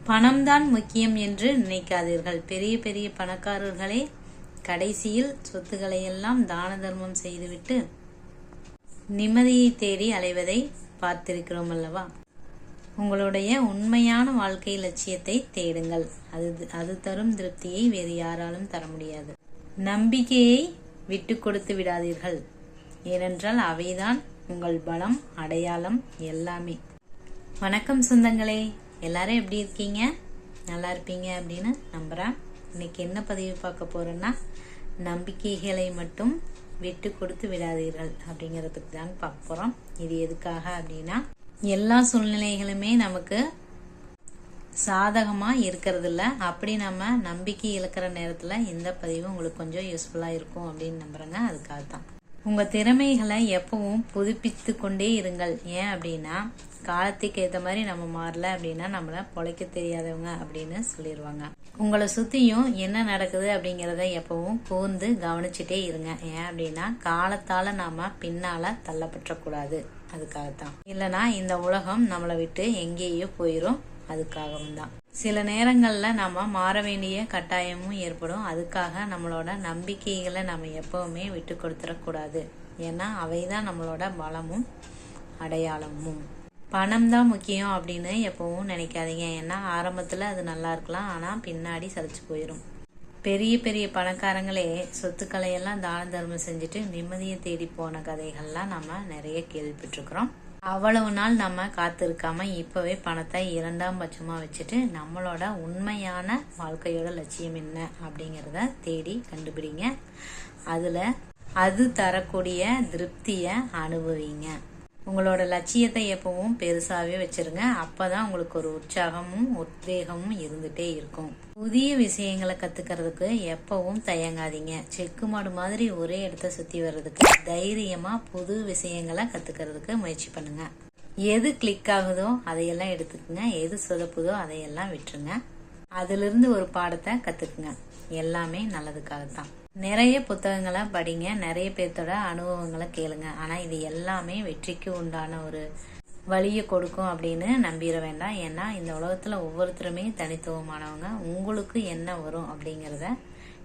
பணம்தான் முக்கியம் என்று நினைக்காதீர்கள். பெரிய பெரிய பணக்காரர்களே கடைசியில் சொத்துக்களை எல்லாம் தான தர்மம் செய்துவிட்டு நிம்மதியை தேடி அலைவதை பார்த்திருக்கிறோம் அல்லவா? உங்களுடைய உண்மையான வாழ்க்கை லட்சியத்தை தேடுங்கள். அது தரும் திருப்தியை வேறு யாராலும் தர முடியாது. நம்பிக்கையை விட்டு கொடுத்து விடாதீர்கள். ஏனென்றால் அவைதான் உங்கள் பலம், அடையாளம் எல்லாமே. வணக்கம் சொந்தங்களே, எல்லாரும் எப்படி இருக்கீங்க? நல்லா இருப்பீங்க அப்படின்னு நம்புறேன். இன்னைக்கு என்ன பதிவு பார்க்க போறேன்னா, நம்பிக்கைகளை மட்டும் விட்டு கொடுத்து விடாதீர்கள் அப்படிங்கறத பத்தி தான் பார்க்க போறோம். இது எதுக்காக அப்படின்னா, எல்லா சூழ்நிலைகளுமே நமக்கு சாதகமா இருக்கிறது இல்ல. அப்படி நம்ம நம்பிக்கை இழக்கிற நேரத்துல இந்த பதிவு உங்களுக்கு கொஞ்சம் யூஸ்ஃபுல்லா இருக்கும் அப்படின்னு நம்புறேங்க. அதுக்காக தான். உங்க திறமைகளை எப்பவும் புதுப்பித்து கொண்டே இருங்கள். ஏன் அப்படின்னா, காலத்துக்கு ஏற்ற மாதிரி நம்ம மாறல அப்படின்னா நம்மள பொழைக்க தெரியாதவங்க அப்படின்னு சொல்லிடுவாங்க. உங்களை சுத்தியும் என்ன நடக்குது அப்படிங்கறத எப்பவும் கூர்ந்து கவனிச்சுட்டே இருங்க. ஏன் அப்படின்னா, காலத்தால நாம பின்னால தள்ளப்பற்றக்கூடாது. அதுக்காகத்தான். இல்லைன்னா இந்த உலகம் நம்மளை விட்டு எங்கேயோ போயிரும். அதுக்காகவும் தான். சில நேரங்கள்ல நாம மாற வேண்டிய கட்டாயமும் ஏற்படும். அதுக்காக நம்மளோட நம்பிக்கைகளை நம்ம எப்பவுமே விட்டு கொடுத்துடக்கூடாது. ஏன்னா அவைதான் நம்மளோட பலமும் அடையாளமும். பணம் தான் முக்கியம் அப்படின்னு எப்பவும் நினைக்காதீங்க. ஏன்னா ஆரம்பத்துல அது நல்லா இருக்கலாம், ஆனா பின்னாடி சலிச்சு போயிடும். பெரிய பெரிய பணக்காரங்களே சொத்துக்களை எல்லாம் தான தர்மம் செஞ்சுட்டு நிம்மதியை தேடி போன கதைகள்லாம் நம்ம நிறைய கேள்விப்பட்டிருக்கிறோம். அவ்வளவு நாள் நம்ம காத்திருக்காம இப்பவே பணத்தை 2ஆம் பட்சமா வச்சுட்டு நம்மளோட உண்மையான வாழ்க்கையோட லட்சியம் என்ன அப்படிங்கறத தேடி கண்டுபிடிங்க. அது தரக்கூடிய திருப்திய அனுபவிங்க. உங்களோட லட்சியத்தை எப்பவும் பெருசாவே வச்சிருங்க. அப்பதான் உங்களுக்கு ஒரு உற்சாகமும் உத்வேகமும் இருந்துட்டே இருக்கும். புதிய விஷயங்களை கத்துக்கிறதுக்கு எப்பவும் தயங்காதீங்க. செக்கு மாடு மாதிரி ஒரே இடத்த சுத்தி வர்றதுக்கு தைரியமா புது விஷயங்களை கத்துக்கிறதுக்கு முயற்சி பண்ணுங்க. எது கிளிக் ஆகுதோ அதையெல்லாம் எடுத்துக்குங்க. எது சொதப்புதோ அதையெல்லாம் விட்டுருங்க. அதுல இருந்து ஒரு பாடத்தை கத்துக்குங்க. எல்லாமே நல்லதுக்காகத்தான். நிறைய புத்தகங்களை படிங்க, நிறைய பேர்த்தோட அனுபவங்களை கேளுங்க. ஆனா இது எல்லாமே வெற்றிக்கு உண்டான ஒரு வழியை கொடுக்கும் அப்படின்னு நம்பிட வேண்டாம். ஏன்னா இந்த உலகத்துல ஒவ்வொருத்தருமே தனித்துவமானவங்க. உங்களுக்கு என்ன வரும் அப்படிங்கறத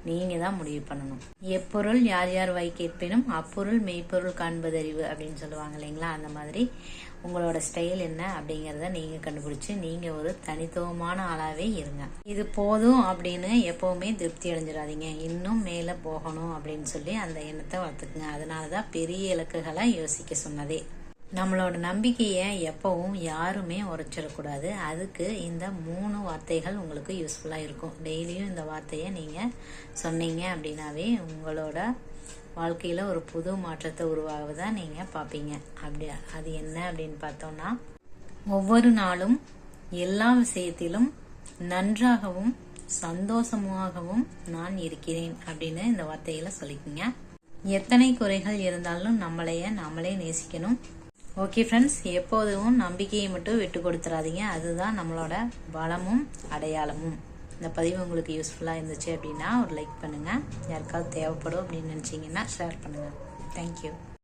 நீங்க தான் முடிவு பண்ணணும். எப்பொருள் யார் யார் வாய் கேட்பினும் அப்பொருள் மெய்ப்பொருள் காண்பதறிவு அப்படின்னு சொல்லுவாங்க இல்லைங்களா? அந்த மாதிரி உங்களோட ஸ்டைல் என்ன அப்படிங்கறத நீங்க கண்டுபிடிச்சு நீங்க ஒரு தனித்துவமான ஆளாவே இருங்க. இது போதும் அப்படின்னு எப்பவுமே திருப்தி அடைஞ்சிடாதீங்க. இன்னும் மேல போகணும் அப்படின்னு சொல்லி அந்த எண்ணத்தை வளர்த்துக்குங்க. அதனாலதான் பெரிய இலக்குகளை யோசிக்க சொன்னதே. நம்மளோட நம்பிக்கைய எப்பவும் யாருமே உரைச்சிடக்கூடாது. அதுக்கு இந்த 3 வார்த்தைகள் உங்களுக்கு யூஸ்ஃபுல்லா இருக்கும். டெய்லியும் இந்த வார்த்தைய நீங்க சொன்னீங்க அப்படின்னாவே உங்களோட வாழ்க்கையில ஒரு புது மாற்றத்தை உருவாகுதா நீங்க பாப்பீங்க. அது என்ன அப்படின்னு பார்த்தோம்னா, ஒவ்வொரு நாளும் எல்லா விஷயத்திலும் நன்றாகவும் சந்தோஷமாகவும் நான் இருக்கிறேன் அப்படின்னு இந்த வார்த்தையில சொல்லிக்கோங்க. எத்தனை குறைகள் இருந்தாலும் நம்மளே நேசிக்கணும். ஓகே ஃப்ரெண்ட்ஸ், எப்போதும் நம்பிக்கையை மட்டும் விட்டு கொடுத்துடாதீங்க. அதுதான் நம்மளோட பலமும் அடையாளமும். இந்த பதிவு உங்களுக்கு யூஸ்ஃபுல்லா இருந்துச்சு அப்படின்னா ஒரு லைக் பண்ணுங்க. யாருக்காவது தேவைப்படும் அப்படின்னு நினைச்சீங்கன்னா ஷேர் பண்ணுங்க. தேங்க்யூ.